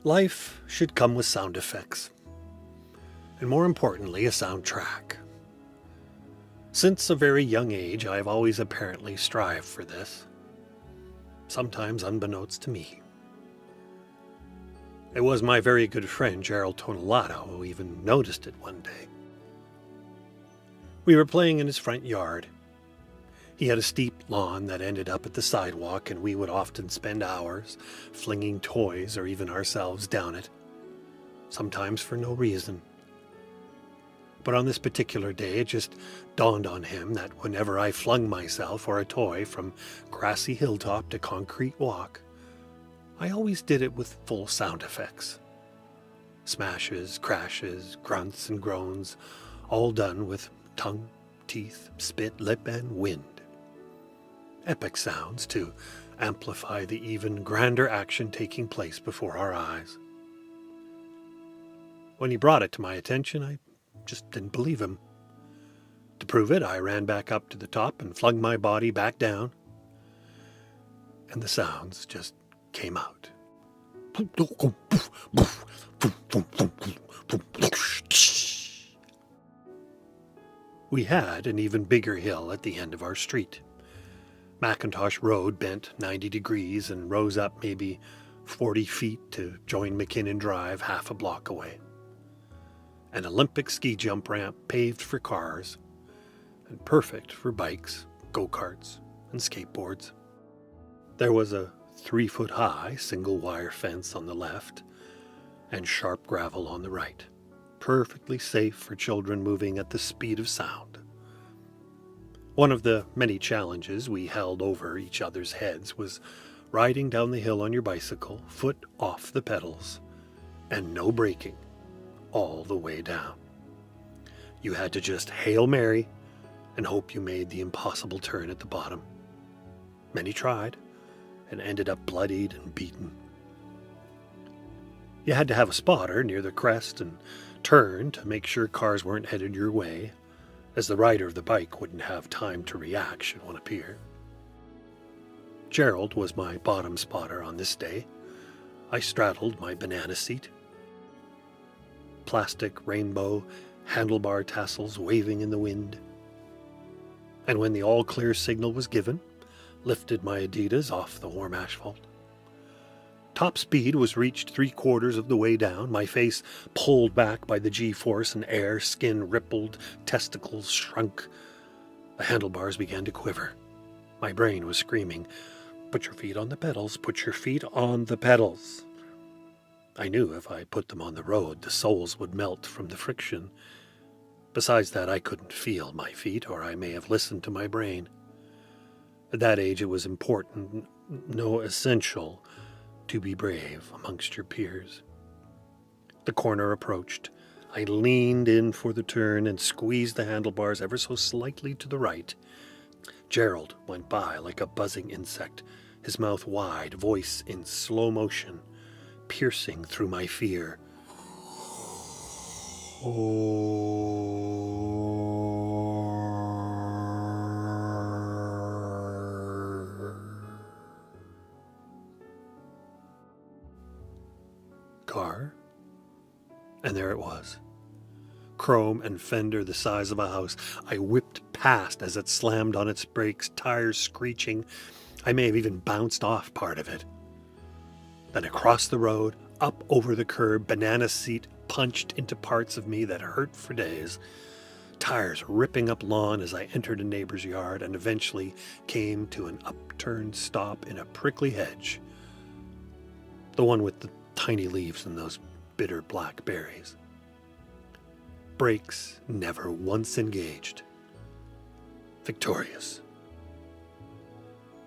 Life should come with sound effects, and more importantly, a soundtrack. Since a very young age, I have always apparently strived for this, sometimes unbeknownst to me. It was my very good friend Gerald Tonelato who even noticed it one day. We were playing in his front yard. He had a steep lawn that ended up at the sidewalk, and we would often spend hours flinging toys or even ourselves down it, sometimes for no reason. But on this particular day, it just dawned on him that whenever I flung myself or a toy from grassy hilltop to concrete walk, I always did it with full sound effects. Smashes, crashes, grunts and groans, all done with tongue, teeth, spit, lip, and wind. Epic sounds to amplify the even grander action taking place before our eyes. When he brought it to my attention, I just didn't believe him. To prove it, I ran back up to the top and flung my body back down, and the sounds just came out. We had an even bigger hill at the end of our street. Macintosh Road bent 90 degrees and rose up maybe 40 feet to join McKinnon Drive half a block away. An Olympic ski jump ramp paved for cars and perfect for bikes, go-karts, and skateboards. There was a 3-foot-high single-wire fence on the left and sharp gravel on the right, perfectly safe for children moving at the speed of sound. One of the many challenges we held over each other's heads was riding down the hill on your bicycle, foot off the pedals, and no braking, all the way down. You had to just Hail Mary and hope you made the impossible turn at the bottom. Many tried and ended up bloodied and beaten. You had to have a spotter near the crest and turn to make sure cars weren't headed your way, as the rider of the bike wouldn't have time to react should one appear. Gerald was my bottom spotter on this day. I straddled my banana seat. Plastic rainbow handlebar tassels waving in the wind. And when the all-clear signal was given, lifted my Adidas off the warm asphalt. Top speed was reached 3/4 of the way down, my face pulled back by the G-force and air, skin rippled, testicles shrunk. The handlebars began to quiver. My brain was screaming, "Put your feet on the pedals, put your feet on the pedals." I knew if I put them on the road, the soles would melt from the friction. Besides that, I couldn't feel my feet, or I may have listened to my brain. At that age, it was important, no essential, to be brave amongst your peers. The corner approached. I leaned in for the turn and squeezed the handlebars ever so slightly to the right. Gerald went by like a buzzing insect, his mouth wide, voice in slow motion, piercing through my fear. Car, and there it was. Chrome and fender the size of a house. I whipped past as it slammed on its brakes, tires screeching. I may have even bounced off part of it. Then across the road, up over the curb, banana seat punched into parts of me that hurt for days. Tires ripping up lawn as I entered a neighbor's yard and eventually came to an upturned stop in a prickly hedge. The one with the tiny leaves and those bitter black berries. Brakes never once engaged. Victorious.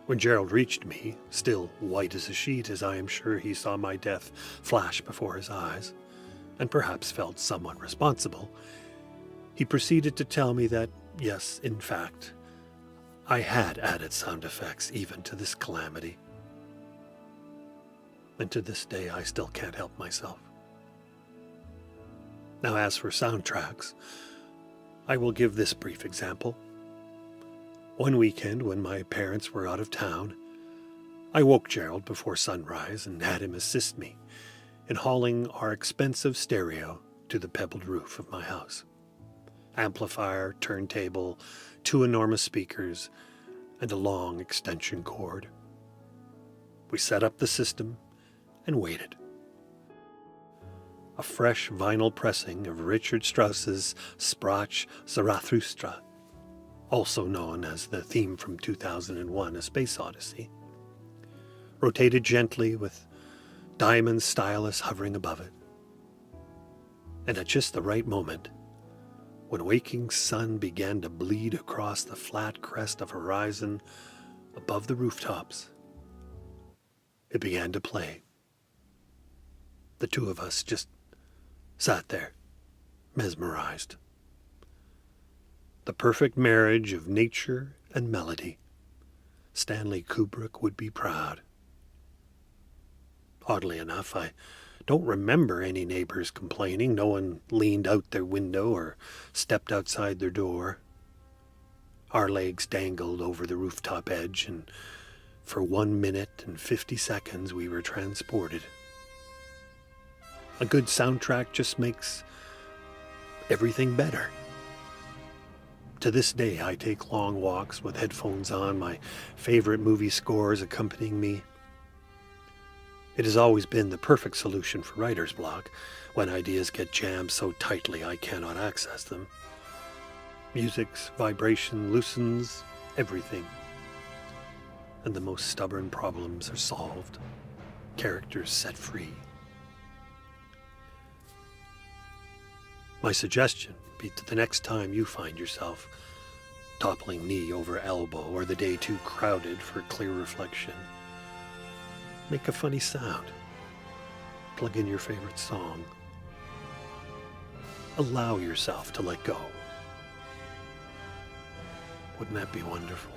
When Gerald reached me, still white as a sheet, as I am sure he saw my death flash before his eyes, and perhaps felt somewhat responsible, he proceeded to tell me that, yes, in fact, I had added sound effects even to this calamity. And to this day, I still can't help myself. Now, as for soundtracks, I will give this brief example. One weekend, when my parents were out of town, I woke Gerald before sunrise and had him assist me in hauling our expensive stereo to the pebbled roof of my house. Amplifier, turntable, 2 enormous speakers, and a long extension cord. We set up the system and waited. A fresh vinyl pressing of Richard Strauss's Sprach Zarathustra, also known as the theme from 2001: A Space Odyssey, rotated gently with diamond stylus hovering above it. And at just the right moment, when waking sun began to bleed across the flat crest of horizon above the rooftops, it began to play. The two of us just sat there, mesmerized. The perfect marriage of nature and melody. Stanley Kubrick would be proud. Oddly enough, I don't remember any neighbors complaining. No one leaned out their window or stepped outside their door. Our legs dangled over the rooftop edge, and for 1 minute and 50 seconds we were transported. A good soundtrack just makes everything better. To this day, I take long walks with headphones on, my favorite movie scores accompanying me. It has always been the perfect solution for writer's block, when ideas get jammed so tightly I cannot access them. Music's vibration loosens everything, and the most stubborn problems are solved, characters set free. My suggestion be that the next time you find yourself toppling knee over elbow, or the day too crowded for clear reflection, make a funny sound. Plug in your favorite song. Allow yourself to let go. Wouldn't that be wonderful?